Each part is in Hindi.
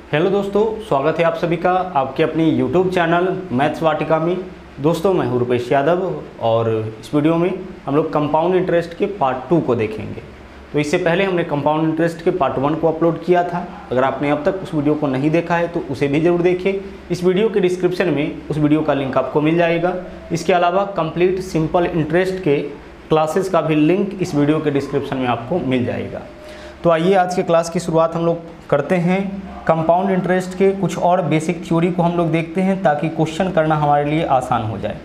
हेलो दोस्तों, स्वागत है आप सभी का आपके अपनी यूट्यूब चैनल मैथ्स वाटिका में। दोस्तों मैं हूं रुपेश यादव और इस वीडियो में हम लोग कंपाउंड इंटरेस्ट के पार्ट 2 को देखेंगे। तो इससे पहले हमने कंपाउंड इंटरेस्ट के पार्ट 1 को अपलोड किया था। अगर आपने अब तक उस वीडियो को नहीं देखा है तो उसे भी ज़रूर देखिए। इस वीडियो के डिस्क्रिप्शन में उस वीडियो का लिंक आपको मिल जाएगा। इसके अलावा कंप्लीट सिंपल इंटरेस्ट के क्लासेस का भी लिंक इस वीडियो के डिस्क्रिप्शन में आपको मिल जाएगा। तो आइए आज के क्लास की शुरुआत हम लोग करते हैं। कंपाउंड इंटरेस्ट के कुछ और बेसिक थ्योरी को हम लोग देखते हैं ताकि क्वेश्चन करना हमारे लिए आसान हो जाए।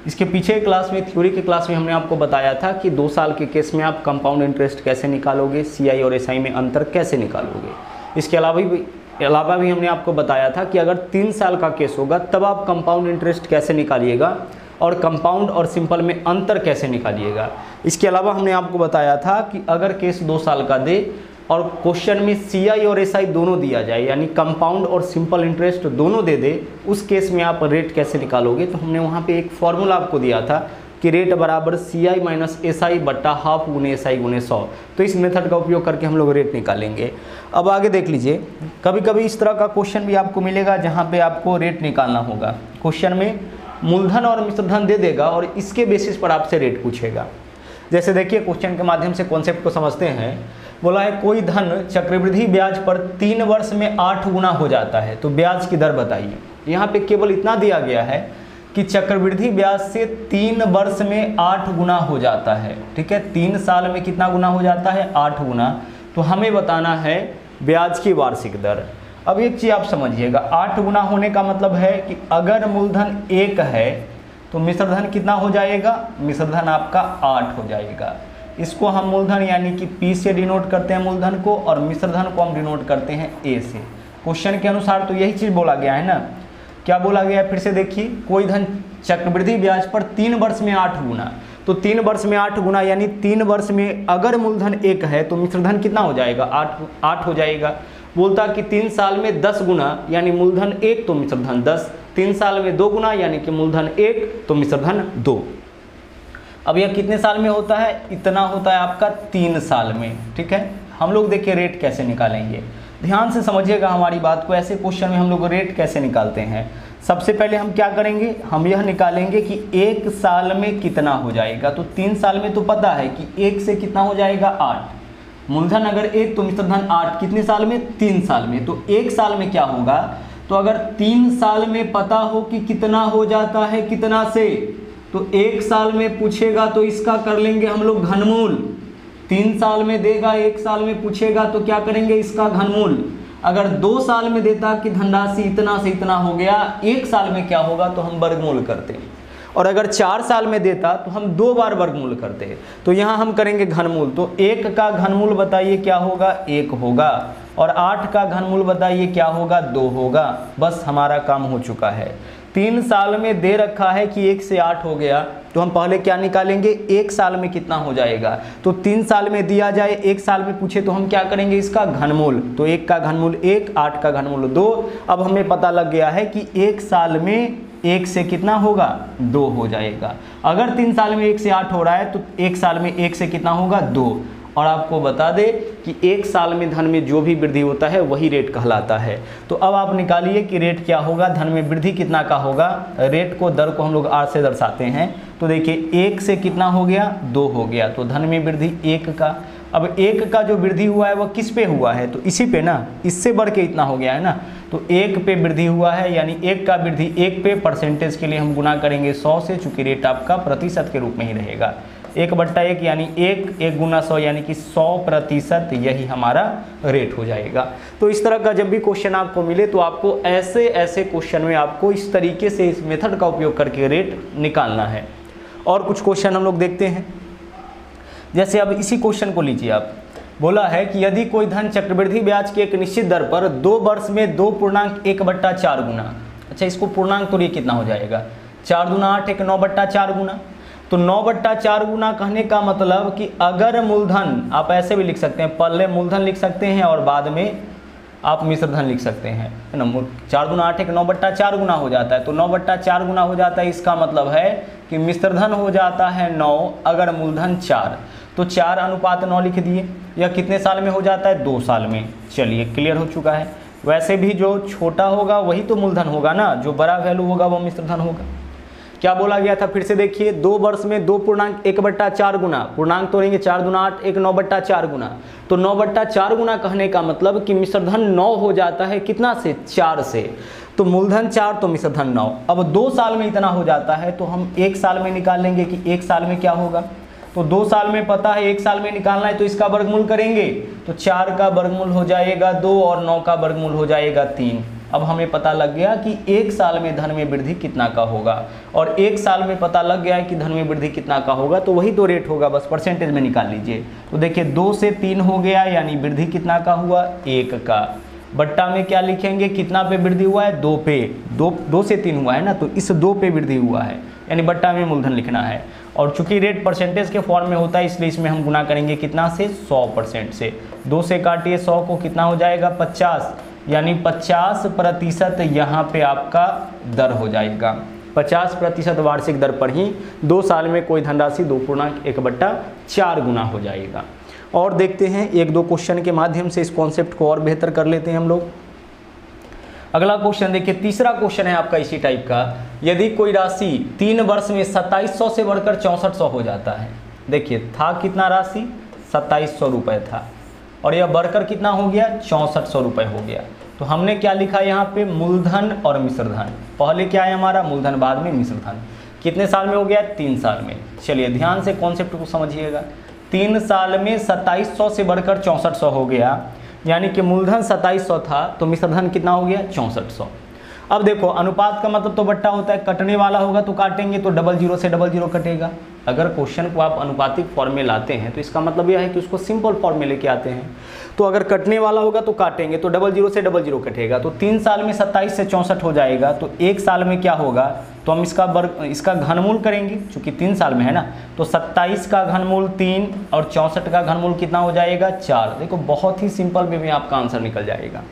इसके पीछे क्लास में थ्योरी के क्लास में हमने आपको बताया था कि 2 साल के केस में आप कंपाउंड इंटरेस्ट कैसे निकालोगे, सीआई और एसआई में अंतर कैसे निकालोगे। इसके अलावा भी हमने आपको बताया था कि अगर 3 साल का केस होगा तब आप कंपाउंड इंटरेस्ट कैसे निकालिएगा और कंपाउंड और सिंपल में अंतर कैसे निकालिएगा। इसके अलावा हमने आपको बताया था कि अगर केस 2 साल का दे और क्वेश्चन में सीआई और एसआई दोनों दिया जाए, यानी कंपाउंड और सिंपल इंटरेस्ट दोनों दे दे, उस केस में आप रेट कैसे निकालोगे। तो हमने वहाँ पे एक फॉर्मूला आपको दिया था कि रेट बराबर सीआई माइनस एसआई बट्टा हाफ गुने एसआई गुने 100। तो इस मेथड का उपयोग करके हम लोग रेट निकालेंगे। अब आगे देख लीजिए, कभी कभी इस तरह का क्वेश्चन भी आपको मिलेगा जहाँ पे आपको रेट निकालना होगा। क्वेश्चन में मूलधन और मिश्रधन दे देगा और इसके बेसिस पर आपसे रेट पूछेगा। जैसे देखिए, क्वेश्चन के माध्यम से कॉन्सेप्ट को समझते हैं। बोला है कोई धन चक्रवृद्धि ब्याज पर 3 वर्ष में 8 गुना हो जाता है, तो ब्याज की दर बताइए। यहाँ पे केवल इतना दिया गया है कि चक्रवृद्धि ब्याज से 3 वर्ष में 8 गुना हो जाता है। ठीक है, 3 साल में कितना गुना हो जाता है? 8 गुना। तो हमें बताना है ब्याज की वार्षिक दर। अब एक चीज़ आप समझिएगा, 8 गुना होने का मतलब है कि अगर मूलधन 1 है तो मिश्रधन कितना हो जाएगा? मिश्रधन आपका 8 हो जाएगा। इसको हम मूलधन यानी कि P से डिनोट करते हैं मूलधन को, और मिश्रधन को हम डिनोट करते हैं A से। क्वेश्चन के अनुसार तो यही चीज़ बोला गया है ना। क्या बोला गया है फिर से देखिए, कोई धन चक्रवृद्धि ब्याज पर 3 वर्ष में 8 गुना। तो 3 वर्ष में 8 गुना यानी 3 वर्ष में अगर मूलधन 1 है तो मिश्रधन कितना हो जाएगा? 8 हो जाएगा। बोलता कि 3 साल में 10 गुना यानी मूलधन 1 तो मिश्रधन 10। 3 साल में 2 गुना यानी कि मूलधन 1 तो मिश्रधन 2। अब यह कितने साल में होता है? इतना होता है आपका 3 साल में। ठीक है, हम लोग देखिए रेट कैसे निकालेंगे। ध्यान से समझिएगा हमारी बात को। ऐसे क्वेश्चन में हम लोग रेट कैसे निकालते हैं। सबसे पहले हम क्या करेंगे, हम यह निकालेंगे कि 1 साल में कितना हो जाएगा। तो 3 साल में तो पता है कि 1 से कितना हो जाएगा? 8। मूलधन अगर 1 तो मिश्रधन 8। कितने साल में? 3 साल में। तो 1 साल में क्या होगा? तो अगर 3 साल में पता हो कि कितना हो जाता है, कितना से, तो 1 साल में पूछेगा तो इसका कर लेंगे हम लोग घनमूल। 3 साल में देगा, 1 साल में पूछेगा तो क्या करेंगे? इसका घनमूल। अगर 2 साल में देता कि धनराशि इतना से इतना हो गया, 1 साल में क्या होगा? तो हम वर्गमूल करते हैं। और अगर 4 साल में देता तो हम 2 बार वर्गमूल करते हैं। तो यहाँ हम करेंगे घनमूल। तो 1 का घनमूल बताइए क्या होगा? 1 होगा। और 8 का घनमूल बताइए क्या होगा? 2 होगा। बस हमारा काम हो चुका है। 3 साल में दे रखा है कि 1 से 8 हो गया, तो हम पहले क्या निकालेंगे? 1 साल में कितना हो जाएगा। तो 3 साल में दिया जाए, 1 साल में पूछे तो हम क्या करेंगे? इसका घनमूल। तो 1 का घनमूल 1, 8 का घनमूल 2। अब हमें पता लग गया है कि 1 साल में 1 से कितना होगा? 2 हो जाएगा। अगर 3 साल में 1 से 8 हो रहा है तो 1 साल में 1 से कितना होगा? 2। और आपको बता दे कि 1 साल में धन में जो भी वृद्धि होता है वही रेट कहलाता है। तो अब आप निकालिए कि रेट क्या होगा, धन में वृद्धि कितना का होगा। रेट को, दर को हम लोग R से दर्शाते हैं। तो देखिए 1 से कितना हो गया? 2 हो गया। तो धन में वृद्धि 1 का। अब 1 का जो वृद्धि हुआ है वह किस पे हुआ है? तो इसी पे ना, इससे बढ़ के इतना हो गया है ना। तो 1 पे वृद्धि हुआ है, यानी 1 का वृद्धि 1 पे, परसेंटेज के लिए हम गुना करेंगे 100 से, चूंकि रेट आपका प्रतिशत के रूप में ही रहेगा। 1/1 यानी 1 गुना 100 यानी कि 100%, यही हमारा रेट हो जाएगा। तो इस तरह का जब भी क्वेश्चन आपको मिले तो आपको ऐसे क्वेश्चन में आपको इस तरीके से इस मेथड का उपयोग करके रेट निकालना है। और कुछ क्वेश्चन हम लोग देखते हैं। जैसे अब इसी क्वेश्चन को लीजिए आप। बोला है कि यदि कोई धन चक्रवृद्धि ब्याज की एक निश्चित दर पर 2 वर्ष में 2.1/4 गुना। अच्छा, इसको पूर्णांक तोड़िए कितना हो जाएगा? 4 दूना 8, 1 9/4 गुना। तो 9/4 गुना कहने का मतलब कि अगर मूलधन, आप ऐसे भी लिख सकते हैं, पहले मूलधन लिख सकते हैं और बाद में आप मिश्रधन लिख सकते हैं, है ना। 4 दूना 8, 1 9/4 गुना हो जाता है। तो 9/4 गुना हो जाता है, इसका मतलब है कि मिश्रधन हो जाता है 9 अगर मूलधन 4। तो 4:9 लिख दिए। यह कितने साल में हो जाता है? 2 साल में। चलिए क्लियर हो चुका है। वैसे भी जो छोटा होगा वही तो मूलधन होगा ना, जो बड़ा वैल्यू होगा वो मिश्र धन होगा। क्या बोला गया था फिर से देखिए, 2 वर्ष में 2 पूर्णांक 1/4 गुना, पूर्णांक तो रहेंगे 4 दूना 8, 1 9/4 गुना, तो 9/4 गुना कहने का मतलब कि मिश्र धन 9 हो जाता है कितना से, 4 से। तो मूलधन 4 तो मिश्र धन 9। अब 2 साल में इतना हो जाता है तो हम 1 साल में निकाल लेंगे कि 1 साल में क्या होगा। तो 2 साल में पता है 1 साल में निकालना है तो इसका वर्गमूल करेंगे तो 4 का वर्गमूल हो जाएगा 2 और 9 का वर्गमूल हो जाएगा 3। अब हमें पता लग गया कि 1 साल में धन में वृद्धि कितना का होगा, और 1 साल में पता लग गया है कि धन में वृद्धि कितना का होगा, तो वही तो रेट होगा, बस परसेंटेज में निकाल लीजिए। तो देखिए 2 से 3 हो गया, यानी वृद्धि कितना का हुआ, 1 का। बट्टा में क्या लिखेंगे, कितना पे वृद्धि हुआ है, 2 पे, 2 से 3 हुआ है ना, तो इस 2 पे वृद्धि हुआ है, यानी बट्टा में मूलधन लिखना है। और चूंकि रेट परसेंटेज के फॉर्म में होता है इसलिए इसमें हम गुना करेंगे कितना से, 100% से। 2 से काटिए 100 को, कितना हो जाएगा 50, यानी 50% यहाँ पे आपका दर हो जाएगा। 50% वार्षिक दर पर ही 2 साल में कोई धनराशि 2.1/4 गुना हो जाएगा। और देखते हैं 1-2 क्वेश्चन के माध्यम से इस कॉन्सेप्ट को और बेहतर कर लेते हैं हम लोग। अगला क्वेश्चन देखिए, तीसरा क्वेश्चन है आपका इसी टाइप का। यदि कोई राशि 3 वर्ष में 2700 से बढ़कर 6400 हो जाता है। देखिए था कितना राशि, 2700 रुपये था, और यह बढ़कर कितना हो गया, 6400 रुपये हो गया। तो हमने क्या लिखा यहाँ पे, मूलधन और मिश्र धन। पहले क्या है हमारा मूलधन, बाद में मिश्र धन। कितने साल में हो गया, 3 साल में। चलिए ध्यान से कॉन्सेप्ट को समझिएगा। 3 साल में 2700 से बढ़कर 6400 हो गया, यानी कि मूलधन 2700 था तो मिश्र धन कितना हो गया, 6400। अब देखो अनुपात का मतलब तो बट्टा होता है, कटने वाला होगा तो काटेंगे तो 00 से 00 कटेगा। अगर क्वेश्चन को आप अनुपातिक फॉर्म में लाते हैं तो इसका मतलब यह है कि उसको सिंपल फॉर्म में लेके आते हैं। तो अगर कटने वाला होगा तो काटेंगे तो 00 से 00 कटेगा। तो 3 साल में 27 से 64 हो जाएगा, तो 1 साल में क्या होगा, तो हम इसका घनमूल करेंगे, चूंकि 3 साल में है ना। तो 27 का घनमूल 3 और 64 का घनमूल कितना हो जाएगा, 4। देखो बहुत ही सिंपल वे में आपका आंसर निकल जाएगा।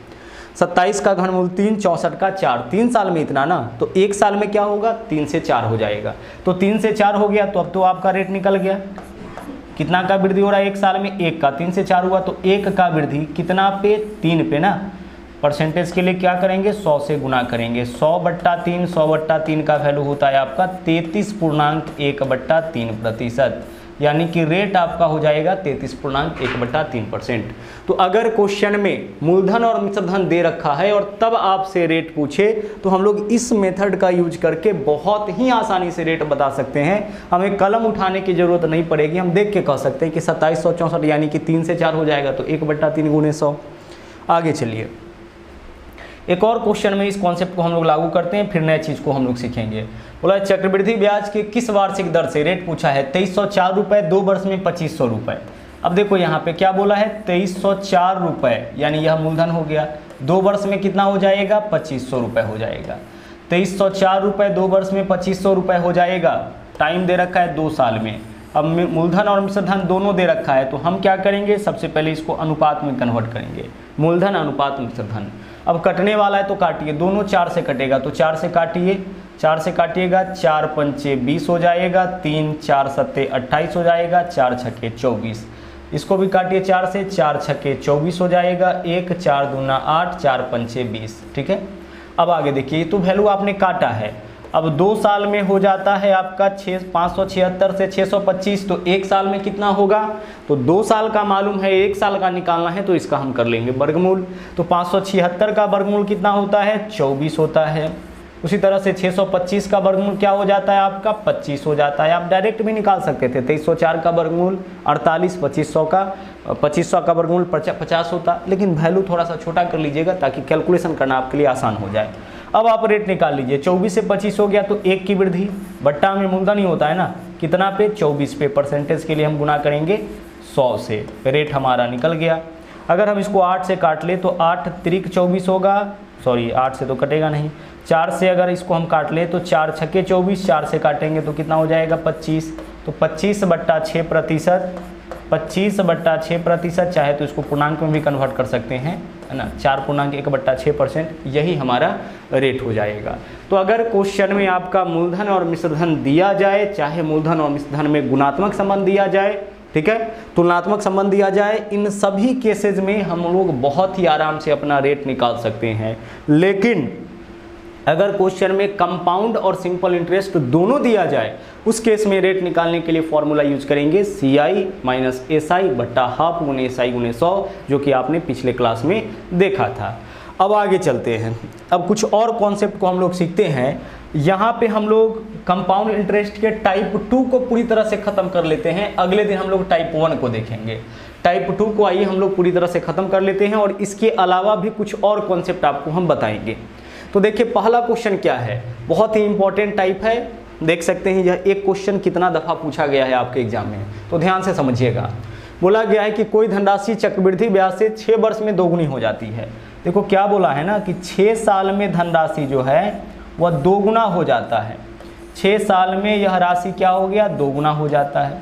27 का घनमूल 3, 64 का 4। 3 साल में इतना ना, तो 1 साल में क्या होगा, 3 से 4 हो जाएगा। तो 3 से 4 हो गया तो अब तो आपका रेट निकल गया। कितना का वृद्धि हो रहा है 1 साल में, 1 का। 3 से 4 हुआ तो 1 का वृद्धि कितना पे, 3 पे ना। परसेंटेज के लिए क्या करेंगे, 100 से गुना करेंगे। 100/3, 100/3 का वैल्यू होता है आपका 33.1/3%, यानी कि रेट आपका हो जाएगा 33.1/3%। तो अगर क्वेश्चन में मूलधन और मिश्र धन दे रखा है और तब आपसे रेट पूछे तो हम लोग इस मेथड का यूज करके बहुत ही आसानी से रेट बता सकते हैं। हमें कलम उठाने की जरूरत नहीं पड़ेगी, हम देख के कह सकते हैं कि 2764 यानी कि 3 से 4 हो जाएगा तो 1/3 गुणे 100। आगे चलिए एक और क्वेश्चन में इस कॉन्सेप्ट को हम लोग लागू करते हैं, फिर नए चीज़ को हम लोग सीखेंगे। बोला चक्रवृद्धि ब्याज के किस वार्षिक दर से, रेट पूछा है 2304 रुपये, 2 वर्ष में 2500 रुपये। अब देखो यहाँ पे क्या बोला है, 2304 रुपये, यानी यह मूलधन हो गया। 2 वर्ष में कितना हो जाएगा, 2500 रुपये हो जाएगा। 2304 रुपये 2 वर्ष में 2500 रुपये हो जाएगा। टाइम दे रखा है 2 साल में। अब मूलधन और मिश्र धन दोनों दे रखा है, तो हम क्या करेंगे, सबसे पहले इसको अनुपात में कन्वर्ट करेंगे, मूलधन अनुपात मिश्र धन। अब कटने वाला है तो काटिए, दोनों 4 से कटेगा तो 4 से काटिए, 4 से काटिएगा, 4 पंचे 20 हो जाएगा, 3 4 सत्ते 28 हो जाएगा, 4 छक्के 24। इसको भी काटिए 4 से, 4 छक्के 24 हो जाएगा, 1 4 दूना 8, 4 पंचे 20। ठीक है, अब आगे देखिए, तो वैल्यू आपने काटा है। अब 2 साल में हो जाता है आपका 576 से 625, तो 1 साल में कितना होगा, तो 2 साल का मालूम है, 1 साल का निकालना है तो इसका हम कर लेंगे वर्गमूल। तो 576 का वर्गमूल कितना होता है, 24 होता है। उसी तरह से 625 का वर्गमूल क्या हो जाता है आपका, 25 हो जाता है। आप डायरेक्ट भी निकाल सकते थे, 2304 का वर्गमूल 48, 2500 का वर्गमूल 50 होता, लेकिन वैल्यू थोड़ा सा छोटा कर लीजिएगा ताकि कैलकुलेशन करना आपके लिए आसान हो जाए। अब आप रेट निकाल लीजिए, 24 से 25 हो गया तो 1 की वृद्धि, बट्टा में मूलधन ही होता है ना, कितना पे, 24 पे। परसेंटेज के लिए हम गुना करेंगे 100 से, रेट हमारा निकल गया। अगर हम इसको 8 से काट ले तो 8 त्रिक 24 होगा, सॉरी 8 से तो कटेगा नहीं, 4 से अगर इसको हम काट ले तो 4 छक्के 24, 4 से काटेंगे तो कितना हो जाएगा 25। तो 25/6%, 25/6%, चाहे तो इसको पूर्णांक में भी कन्वर्ट कर सकते हैं, है ना, 4.1/6%, यही हमारा रेट हो जाएगा। तो अगर क्वेश्चन में आपका मूलधन और मिश्र धन दिया जाए, चाहे मूलधन और मिश्र धन में गुणात्मक संबंध दिया जाए, ठीक है। तुलनात्मक संबंध दिया जाए, इन सभी केसेज में हम लोग बहुत ही आराम से अपना रेट निकाल सकते हैं। लेकिन अगर क्वेश्चन में कंपाउंड और सिंपल इंटरेस्ट दोनों दिया जाए, उस केस में रेट निकालने के लिए फॉर्मूला यूज करेंगे CI माइनस SI बट्टा हाफ गुने SI गुने 100, जो कि आपने पिछले क्लास में देखा था। अब आगे चलते हैं, अब कुछ और कॉन्सेप्ट को हम लोग सीखते हैं। यहाँ पे हम लोग कंपाउंड इंटरेस्ट के टाइप 2 को पूरी तरह से खत्म कर लेते हैं। अगले दिन हम लोग टाइप 1 को देखेंगे। टाइप 2 को आइए हम लोग पूरी तरह से खत्म कर लेते हैं और इसके अलावा भी कुछ और कॉन्सेप्ट आपको हम बताएंगे। तो देखिए पहला क्वेश्चन क्या है, बहुत ही इंपॉर्टेंट टाइप है। देख सकते हैं यह एक क्वेश्चन कितना दफा पूछा गया है आपके एग्जाम में, तो ध्यान से समझिएगा। बोला गया है कि कोई धनराशि चक्रवृद्धि ब्याज से 6 वर्ष में दोगुनी हो जाती है। देखो क्या बोला है ना कि 6 साल में धनराशि जो है वह दोगुना हो जाता है। 6 साल में यह राशि क्या हो गया, दोगुना हो जाता है।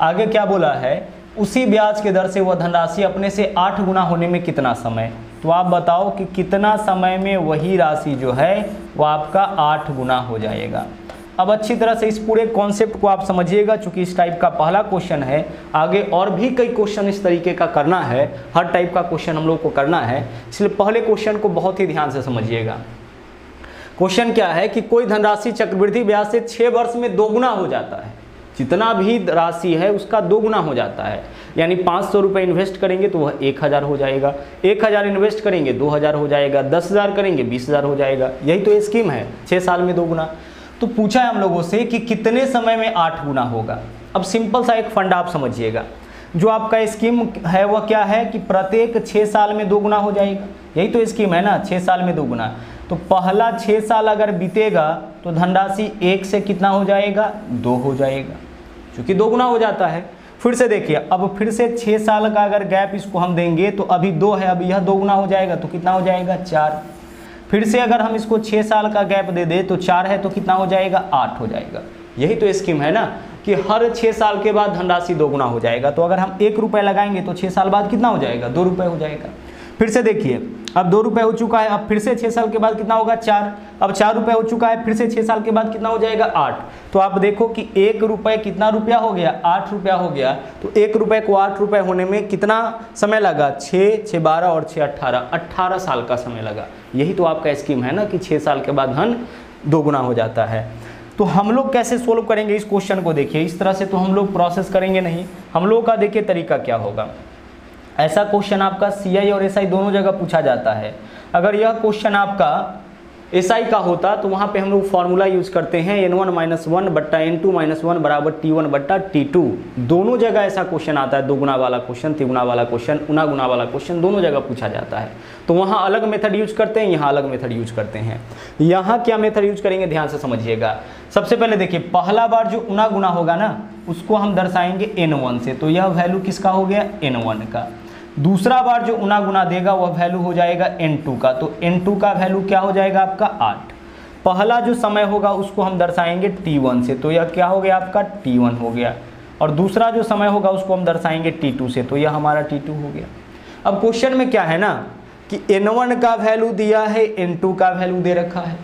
आगे क्या बोला है, उसी ब्याज के दर से वह धनराशि अपने से 8 गुना होने में कितना समय। तो आप बताओ कि कितना समय में वही राशि जो है वो आपका 8 गुना हो जाएगा। अब अच्छी तरह से इस पूरे कॉन्सेप्ट को आप समझिएगा, चूंकि इस टाइप का पहला क्वेश्चन है। आगे और भी कई क्वेश्चन इस तरीके का करना है, हर टाइप का क्वेश्चन हम लोग को करना है, इसलिए पहले क्वेश्चन को बहुत ही ध्यान से समझिएगा। क्वेश्चन क्या है कि कोई धनराशि चक्रवृद्धि ब्याज से 6 वर्ष में दोगुना हो जाता है। जितना भी राशि है उसका दोगुना हो जाता है, यानी 500 रुपये इन्वेस्ट करेंगे तो वह 1000 हो जाएगा, 1000 इन्वेस्ट करेंगे 2000 हो जाएगा, 10,000 करेंगे 20,000 हो जाएगा। यही तो ये स्कीम है, 6 साल में दोगुना। तो पूछा है हम लोगों से कि कितने समय में 8 गुना होगा। अब सिंपल सा एक फंडा आप समझिएगा, जो आपका स्कीम है वह क्या है कि प्रत्येक 6 साल में दोगुना हो जाएगा। यही तो स्कीम है ना, 6 साल में दोगुना। तो पहला 6 साल अगर बीतेगा तो धनराशि 1 से कितना हो जाएगा, 2 हो जाएगा, क्योंकि दोगुना हो जाता है। फिर से देखिए, अब फिर से 6 साल का अगर गैप इसको हम देंगे तो अभी 2 है, अभी यह दोगुना हो जाएगा तो कितना हो जाएगा, 4। फिर से अगर हम इसको 6 साल का गैप दे दे तो 4 है तो कितना हो जाएगा, 8 हो जाएगा। यही तो स्कीम है ना कि हर 6 साल के बाद धनराशि दोगुना हो जाएगा। तो अगर हम 1 रुपये लगाएंगे तो 6 साल बाद कितना हो जाएगा, 2 रुपये हो जाएगा। फिर से देखिए, अब 2 रुपये हो चुका है, अब फिर से 6 साल के बाद कितना होगा, 4। अब 4 रुपये हो चुका है, फिर से 6 साल के बाद कितना हो जाएगा, 8। तो आप देखो कि 1 रुपये कितना रुपया हो गया, 8 रुपया हो गया। तो 1 रुपये को 8 रुपये होने में कितना समय लगा, 6, 6 12 और 6 18, 18 साल का समय लगा। यही तो आपका स्कीम है ना कि 6 साल के बाद धन दोगुना हो जाता है। तो हम लोग कैसे सोल्व करेंगे इस क्वेश्चन को, देखिए इस तरह से तो हम लोग प्रोसेस करेंगे नहीं। हम लोग का देखिए तरीका क्या होगा। ऐसा क्वेश्चन आपका CI और SI दोनों जगह पूछा जाता है। अगर यह क्वेश्चन आपका SI का होता तो वहाँ पे हम लोग फॉर्मूला यूज करते हैं N1 - 1 बट्टा N2 - 1 बराबर T1 बट्टा T2। दोनों जगह ऐसा क्वेश्चन आता है, दोगुना वाला क्वेश्चन, तिगुना वाला क्वेश्चन, उना गुना वाला क्वेश्चन, दोनों जगह पूछा जाता है। तो वहाँ अलग मेथड यूज करते हैं, यहाँ अलग मेथड यूज करते हैं। यहाँ क्या मेथड यूज करेंगे, ध्यान से समझिएगा। सबसे पहले देखिए, पहला बार जो उना गुना होगा ना उसको हम दर्शाएंगे N1 से, तो यह वैल्यू किसका हो गया, N1 का। दूसरा बार जो उना गुना देगा वह वैल्यू हो जाएगा N2 का, तो N2 का वैल्यू क्या हो जाएगा आपका 8। पहला जो समय होगा उसको हम दर्शाएंगे T1 से, तो यह क्या हो गया आपका T1 हो गया। और दूसरा जो समय होगा उसको हम दर्शाएंगे T2 से, तो यह हमारा T2 हो गया। अब क्वेश्चन में क्या है ना कि N1 का वैल्यू दिया है, N2 का वैल्यू दे रखा है,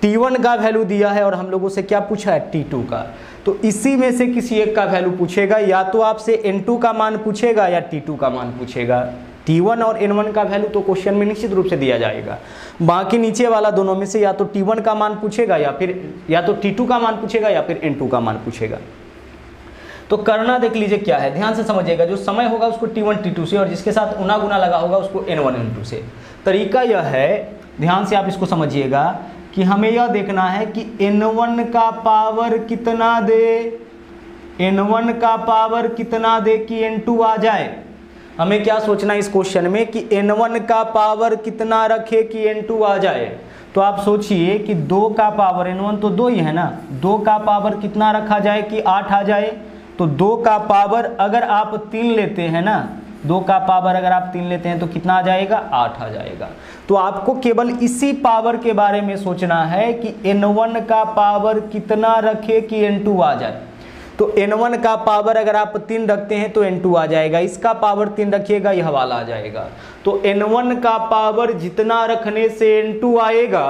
T1 का वैल्यू दिया है और हम लोगों से क्या पूछा है, T2 का। तो इसी में से किसी एक का वैल्यू पूछेगा, या तो आपसे N2 का मान पूछेगा या T2 का मान पूछेगा। T1 और N1 का वैल्यू तो क्वेश्चन में निश्चित रूप से दिया जाएगा। बाकी नीचे वाला दोनों में से या तो T1 का मान पूछेगा या तो T2 का मान पूछेगा या फिर N2 का मान पूछेगा। तो करना देख लीजिए क्या है, ध्यान से समझिएगा। जो समय होगा उसको T1 T2 से और जिसके साथ उना गुना लगा होगा उसको N1 N2 से। तरीका यह है, ध्यान से आप इसको समझिएगा कि हमें यह देखना है कि N1 का पावर कितना दे, N1 का पावर कितना दे कि N2 आ जाए। हमें क्या सोचना है इस क्वेश्चन में कि N1 का पावर कितना रखे कि N2 आ जाए। तो आप सोचिए कि 2 का पावर, N1 तो 2 ही है ना, 2 का पावर कितना रखा जाए कि 8 आ जाए। तो 2 का पावर अगर आप 3 लेते हैं ना, 2 का पावर अगर आप 3 लेते हैं तो कितना आ जाएगा, 8 आ जाएगा। तो आपको केवल इसी पावर के बारे में सोचना है कि N1 का पावर कितना रखे कि N2 आ जाए। तो N1 का पावर अगर आप 3 रखते हैं तो N2 आ जाएगा, इसका पावर 3 रखिएगा यह वाला आ जाएगा। तो N1 का पावर जितना रखने से N2 आएगा,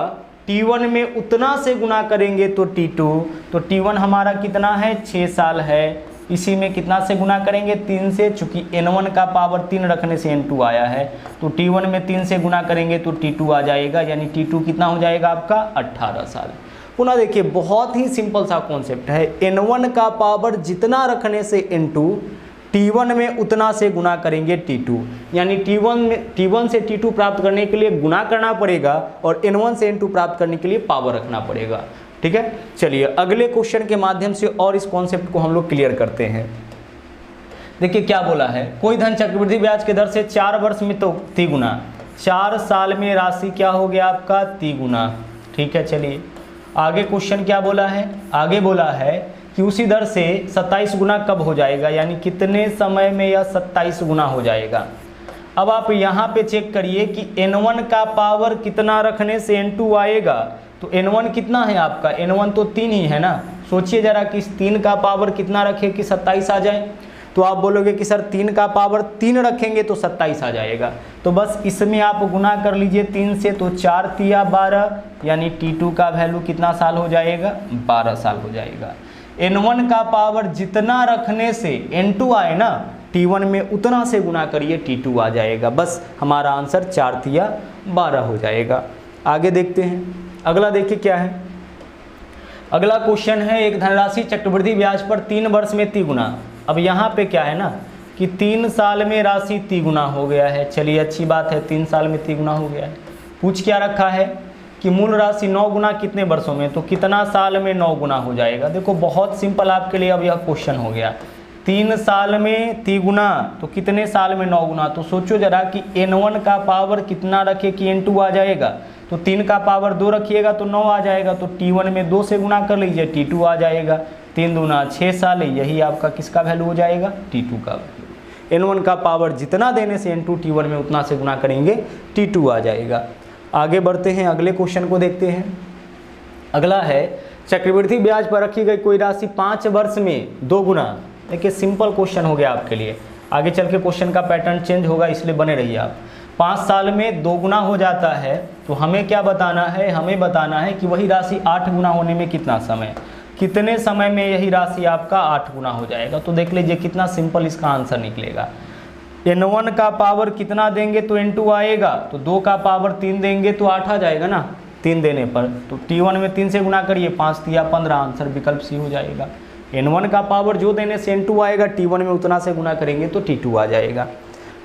T1 में उतना से गुना करेंगे तो T2। तो T1 हमारा कितना है, 6 साल है। इसी में कितना से गुना करेंगे 3 से, चूंकि n1 का पावर 3 रखने से n2 आया है तो t1 में 3 से गुना करेंगे तो t2 आ जाएगा, यानी t2 कितना हो जाएगा आपका 18 साल। पुनः देखिए बहुत ही सिंपल सा कॉन्सेप्ट है, n1 का पावर जितना रखने से n2, t1 में उतना से गुना करेंगे t2, यानी t1 से t2 प्राप्त करने के लिए गुना करना पड़ेगा और n1 से n2 प्राप्त करने के लिए पावर रखना पड़ेगा। ठीक है, चलिए अगले क्वेश्चन के माध्यम से और इस कॉन्सेप्ट को हम लोग क्लियर करते हैं। देखिए क्या बोला है, कोई धन चक्रवृद्धि ब्याज के दर से 4 वर्ष में तो तिगुना, 4 साल में राशि क्या हो गया आपका तिगुना। ठीक है, चलिए आगे क्वेश्चन क्या बोला है, आगे बोला है कि उसी दर से 27 गुना कब हो जाएगा, यानी कितने समय में यह 27 गुना हो जाएगा। अब आप यहाँ पे चेक करिए कि n1 का पावर कितना रखने से n2 आएगा, तो n1 कितना है आपका, n1 तो 3 ही है ना। सोचिए जरा कि इस 3 का पावर कितना रखे कि 27 आ जाए, तो आप बोलोगे कि सर 3 का पावर 3 रखेंगे तो 27 आ जाएगा। तो बस इसमें आप गुना कर लीजिए 3 से, तो 4 तिया 12, यानी t2 का वैल्यू कितना साल हो जाएगा 12 साल हो जाएगा। n1 का पावर जितना रखने से n2 आए ना, t1 में उतना से गुना करिए t2 आ जाएगा। बस हमारा आंसर 4 तिया 12 हो जाएगा। आगे देखते हैं, अगला देखिए क्या है। अगला क्वेश्चन है, एक धनराशि चक्रवृद्धि ब्याज पर 3 वर्ष में तिगुना। अब यहाँ पे क्या है ना कि 3 साल में राशि तिगुना हो गया है। चलिए अच्छी बात है, 3 साल में तिगुना हो गया है। पूछ क्या रखा है कि मूल राशि 9 गुना कितने वर्षों में, तो कितना साल में 9 गुना हो जाएगा। देखो बहुत सिंपल आपके लिए अब यह क्वेश्चन हो गया, 3 साल में तिगुना तो कितने साल में 9 गुना। तो सोचो जरा कि n1 का पावर कितना रखे कि n2 आ जाएगा, तो 3 का पावर 2 रखिएगा तो 9 आ जाएगा, तो t1 में 2 से गुना कर लीजिए t2 आ जाएगा। 3 दूना 6 साल, यही आपका किसका वैल्यू हो जाएगा t2 का वैल्यू। n1 का पावर जितना देने से n2 t1 में उतना से गुना करेंगे t2 आ जाएगा। आगे बढ़ते हैं, अगले क्वेश्चन को देखते हैं। अगला है, चक्रवृद्धि ब्याज पर रखी गई कोई राशि 5 वर्ष में 2 गुना। देखिए सिंपल क्वेश्चन हो गया आपके लिए, आगे चल के क्वेश्चन का पैटर्न चेंज होगा, इसलिए बने रहिए आप। 5 साल में 2 गुना हो जाता है, तो हमें क्या बताना है, हमें बताना है कि वही राशि 8 गुना होने में कितना समय, कितने समय में यही राशि आपका 8 गुना हो जाएगा। तो देख लीजिए कितना सिंपल इसका आंसर निकलेगा। n1 का पावर कितना देंगे तो n2 आएगा, तो 2 का पावर 3 देंगे तो 8 आ जाएगा ना 3 देने पर। तो t1 में 3 से गुना करिए, 5 तिया 15, आंसर विकल्प सी हो जाएगा। n1 का पावर जो देने से n2 आएगा, t1 में उतना से गुना करेंगे तो t2 आ जाएगा।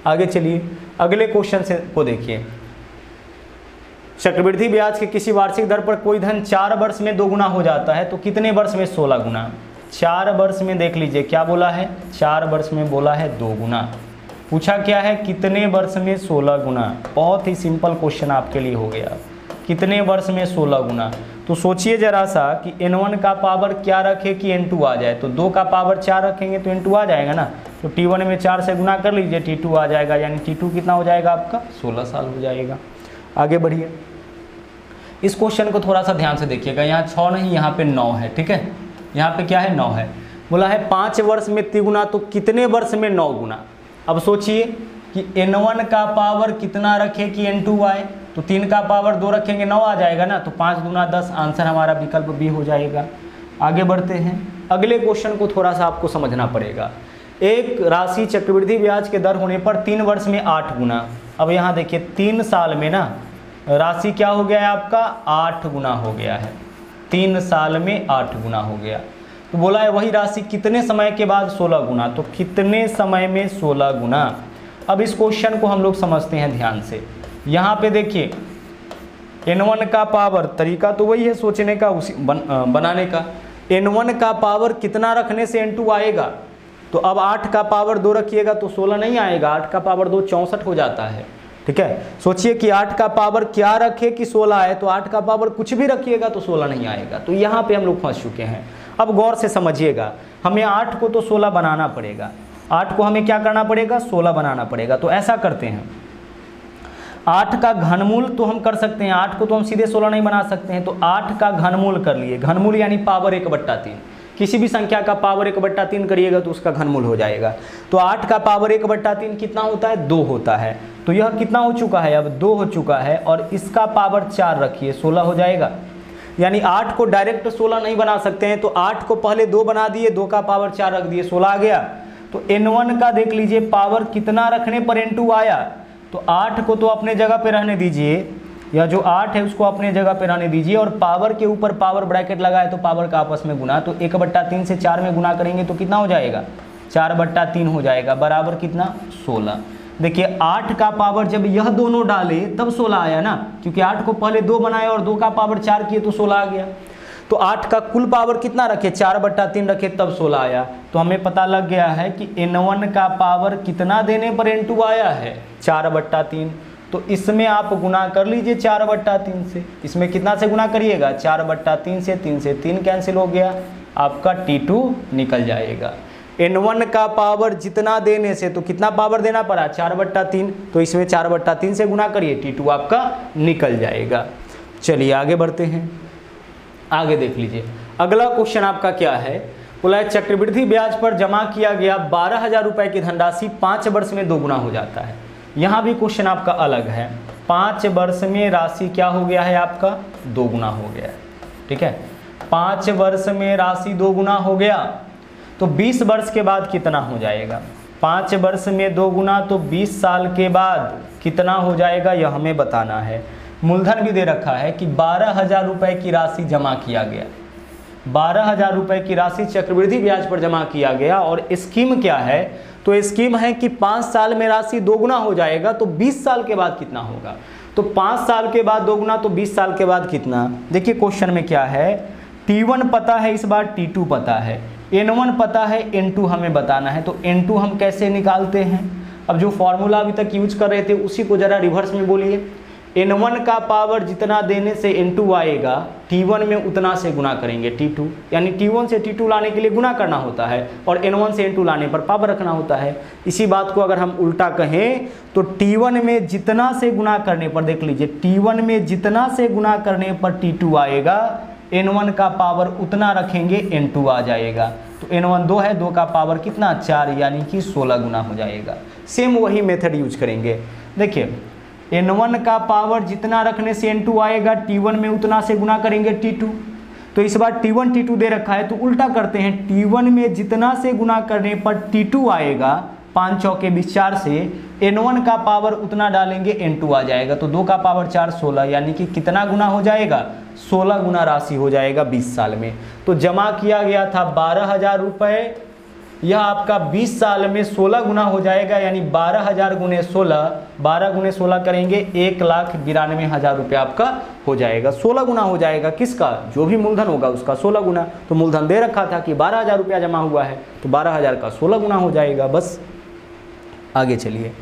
आगे चलिए अगले क्वेश्चन से को देखिए। चक्रवृद्धि ब्याज के किसी वार्षिक दर पर कोई धन 4 वर्ष में 2 गुना हो जाता है, तो कितने वर्ष में 16 गुना। 4 वर्ष में देख लीजिए क्या बोला है, 4 वर्ष में बोला है 2 गुना। पूछा क्या है, कितने वर्ष में 16 गुना। बहुत ही सिंपल क्वेश्चन आपके लिए हो गया, कितने वर्ष में 16 गुना। तो सोचिए जरा सा कि n1 का पावर क्या रखे कि n2 आ जाए, तो 2 का पावर 4 रखेंगे तो n2 आ जाएगा ना, तो t1 में 4 से गुना कर लीजिए t2 आ जाएगा, यानी t2 कितना हो जाएगा आपका 16 साल हो जाएगा। आगे बढ़िए, इस क्वेश्चन को थोड़ा सा ध्यान से देखिएगा, यहाँ 6 नहीं यहाँ पे 9 है। ठीक है, यहाँ पे क्या है 9 है, बोला है 5 वर्ष में तिगुना, तो कितने वर्ष में 9 गुना। अब सोचिए कि n1 का पावर कितना रखे कि n2 आए, तो 3 का पावर 2 रखेंगे 9 आ जाएगा ना, तो 5 दूना 10, आंसर हमारा विकल्प बी हो जाएगा। आगे बढ़ते हैं, अगले क्वेश्चन को थोड़ा सा आपको समझना पड़ेगा। एक राशि चक्रवृद्धि ब्याज के दर होने पर 3 वर्ष में 8 गुना। अब यहाँ देखिए 3 साल में ना राशि क्या हो गया है आपका 8 गुना हो गया है, 3 साल में 8 गुना हो गया। तो बोला है वही राशि कितने समय के बाद 16 गुना, तो कितने समय में 16 गुना। अब इस क्वेश्चन को हम लोग समझते हैं ध्यान से। यहाँ पे देखिए n1 का पावर, तरीका तो वही है सोचने का, उसी बनाने का। n1 का पावर कितना रखने से n2 आएगा, तो अब 8 का पावर 2 रखिएगा तो 16 नहीं आएगा, 8 का पावर 2 64 हो जाता है। ठीक है, सोचिए कि 8 का पावर क्या रखे कि 16 आए, तो 8 का पावर कुछ भी रखिएगा तो 16 नहीं आएगा। तो यहाँ पे हम लोग फंस चुके हैं। अब गौर से समझिएगा, हमें 8 को तो 16 बनाना पड़ेगा, 8 को हमें क्या करना पड़ेगा 16 बनाना पड़ेगा। तो ऐसा करते हैं, 8 का घनमूल तो हम कर सकते हैं, 8 को तो हम सीधे 16 नहीं बना सकते हैं, तो 8 का घनमूल कर लिए। घनमूल यानी पावर 1/3, किसी भी संख्या का पावर 1/3 करिएगा तो उसका घनमूल हो जाएगा। तो 8 का पावर 1/3 कितना होता है 2 होता है। तो यह कितना हो चुका है, अब 2 हो चुका है, और इसका पावर 4 रखिए 16 हो जाएगा। यानी 8 को डायरेक्ट 16 नहीं बना सकते हैं, तो 8 को पहले 2 बना दिए, 2 का पावर 4 रख दिए, 16 आ गया। तो n1 का देख लीजिए पावर कितना रखने पर n2 आया, तो 8 को तो अपने जगह पे रहने दीजिए, या जो 8 है उसको अपने जगह पे रहने दीजिए, और पावर के ऊपर पावर ब्रैकेट लगाए तो पावर का आपस में गुना, तो 1/3 से 4 में गुना करेंगे तो कितना हो जाएगा, 4/3 हो जाएगा, बराबर कितना 16। देखिए 8 का पावर जब यह दोनों डाले तब 16 आया ना, क्योंकि 8 को पहले 2 बनाए और 2 का पावर 4 किए तो 16 आ गया। तो 8 का कुल पावर कितना रखे, 4/3 रखे तब 16 आया। तो हमें पता लग गया है कि n1 का पावर कितना देने पर n2 आया है, 4/3। तो इसमें आप गुना कर लीजिए 4/3 से, इसमें कितना से गुना करिएगा, 4/3 से, 3 से 3 कैंसिल हो गया, आपका T2 निकल जाएगा। n1 का पावर जितना देने से, तो कितना पावर देना पड़ा, 4/3, तो इसमें 4/3 से गुना करिए, T2 आपका निकल जाएगा। चलिए आगे बढ़ते हैं, आगे देख लीजिए। अगला क्वेश्चन आपका क्या है, बोला है चक्रवृद्धि ब्याज पर जमा किया गया 12,000 रुपए की धनराशि 5 वर्ष में 2 गुना हो जाता है। यहाँ भी क्वेश्चन आपका अलग है, 5 वर्ष में राशि क्या हो गया है आपका, 2 गुना हो गया है, ठीक है। 5 वर्ष में राशि 2 गुना हो गया, तो 20 वर्ष के बाद कितना हो जाएगा, 5 वर्ष में 2 गुना, तो 20 साल के बाद कितना हो जाएगा यह हमें बताना है। मूलधन भी दे रखा है कि 12,000 रुपए की राशि जमा किया गया, 12,000 रुपए की राशि चक्रवृद्धि ब्याज पर जमा किया गया, और स्कीम क्या है, तो स्कीम है कि 5 साल में राशि 2 गुना हो जाएगा, तो 20 साल के बाद कितना होगा, तो 5 साल के बाद 2 गुना, तो 20 साल के बाद कितना। देखिए क्वेश्चन में क्या है, T1 पता है, इस बार T2 पता है, n1 पता है, n2 हमें बताना है। तो n2 हम कैसे निकालते हैं, अब जो फॉर्मूला अभी तक यूज कर रहे थे उसी को जरा रिवर्स में बोलिए। n1 का पावर जितना देने से n2 आएगा, T1 में उतना से गुना करेंगे T2, यानी T1 से T2 लाने के लिए गुना करना होता है, और n1 से n2 लाने पर पावर रखना होता है। इसी बात को अगर हम उल्टा कहें तो T1 में जितना से गुना करने पर, देख लीजिए T1 में जितना से गुना करने पर T2 आएगा, n1 का पावर उतना रखेंगे, n2 आ जाएगा। तो n1 2 है, 2 का पावर कितना 4, यानी कि 16 गुना हो जाएगा। सेम वही मेथड यूज करेंगे। देखिए n1 का पावर जितना रखने से n2 आएगा, T1 में उतना से गुना करेंगे T2, तो इस बार T1 T2 दे रखा है, तो उल्टा करते हैं, T1 में जितना से गुना करने पर T2 आएगा, 5 चौके 20 4 से, n1 का पावर उतना डालेंगे, n2 आ जाएगा। तो 2 का पावर 4 16, यानी कि कितना गुना हो जाएगा, 16 गुना राशि हो जाएगा 20 साल में। तो जमा किया गया था 12,000 रुपये, यह आपका 20 साल में 16 गुना हो जाएगा, यानी 12,000 गुने 16, 12 गुने 16 करेंगे, 1,92,000 रुपये आपका हो जाएगा। 16 गुना हो जाएगा किसका, जो भी मूलधन होगा उसका 16 गुना। तो मूलधन दे रखा था कि 12,000 रुपया जमा हुआ है, तो 12,000 का 16 गुना हो जाएगा। बस आगे चलिए,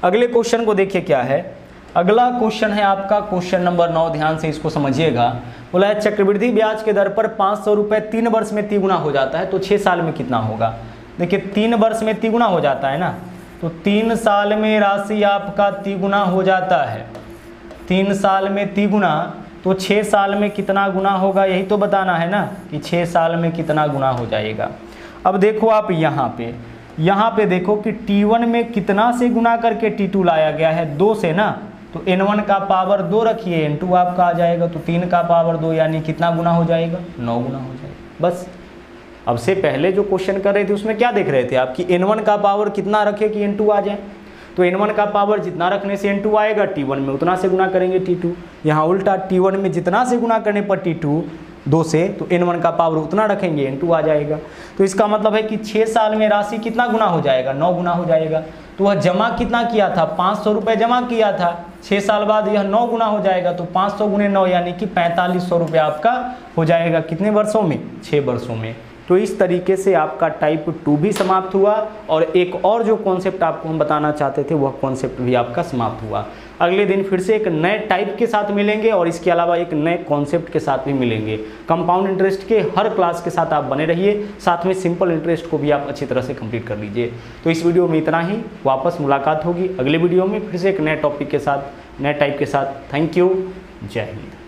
अगले क्वेश्चन को देखिए क्या है। अगला क्वेश्चन है आपका क्वेश्चन नंबर 9, ध्यान से इसको समझिएगा। बोला है चक्रवृद्धि ब्याज के दर पर 500 रुपये 3 वर्ष में तिगुना हो जाता है, तो 6 साल में कितना होगा। देखिए 3 वर्ष में तिगुना हो जाता है ना, तो 3 साल में राशि आपका तिगुना हो जाता है, 3 साल में तिगुना, तो 6 साल में कितना गुना होगा, यही तो बताना है ना कि 6 साल में कितना गुना हो जाएगा। अब देखो आप यहाँ पे देखो कि T1 में कितना से गुना करके T2 लाया गया है, 2 से ना, तो n1 का पावर 2 रखिए, n2 आपका आ जाएगा, तो 3 का पावर 2, यानी कितना गुना हो जाएगा, 9 गुना हो जाएगा। बस अब से पहले जो क्वेश्चन कर रहे थे उसमें क्या देख रहे थे आप कि n1 का पावर कितना रखे कि n2 आ जाए, तो n1 का पावर जितना रखने से n2 आएगा, T1 में उतना से गुना करेंगे T2। यहाँ उल्टा T1 में जितना से गुना करने पर T2 2 से, तो n1 का पावर उतना रखेंगे, n2 आ जाएगा। तो इसका मतलब है कि 6 साल में राशि कितना गुना हो जाएगा, 9 गुना हो जाएगा। तो वह जमा कितना किया था, 500 रुपये जमा किया था, 6 साल बाद यह 9 गुना हो जाएगा, तो 500 गुने 9 यानी कि 4500 रुपये आपका हो जाएगा। कितने वर्षों में, 6 वर्षों में। तो इस तरीके से आपका टाइप 2 भी समाप्त हुआ, और एक और जो कॉन्सेप्ट आपको हम बताना चाहते थे वह कॉन्सेप्ट भी आपका समाप्त हुआ। अगले दिन फिर से एक नए टाइप के साथ मिलेंगे, और इसके अलावा एक नए कॉन्सेप्ट के साथ भी मिलेंगे। कंपाउंड इंटरेस्ट के हर क्लास के साथ आप बने रहिए, साथ में सिंपल इंटरेस्ट को भी आप अच्छी तरह से कंप्लीट कर लीजिए। तो इस वीडियो में इतना ही, वापस मुलाकात होगी अगले वीडियो में फिर से एक नए टॉपिक के साथ, नए टाइप के साथ। थैंक यू, जय हिंद।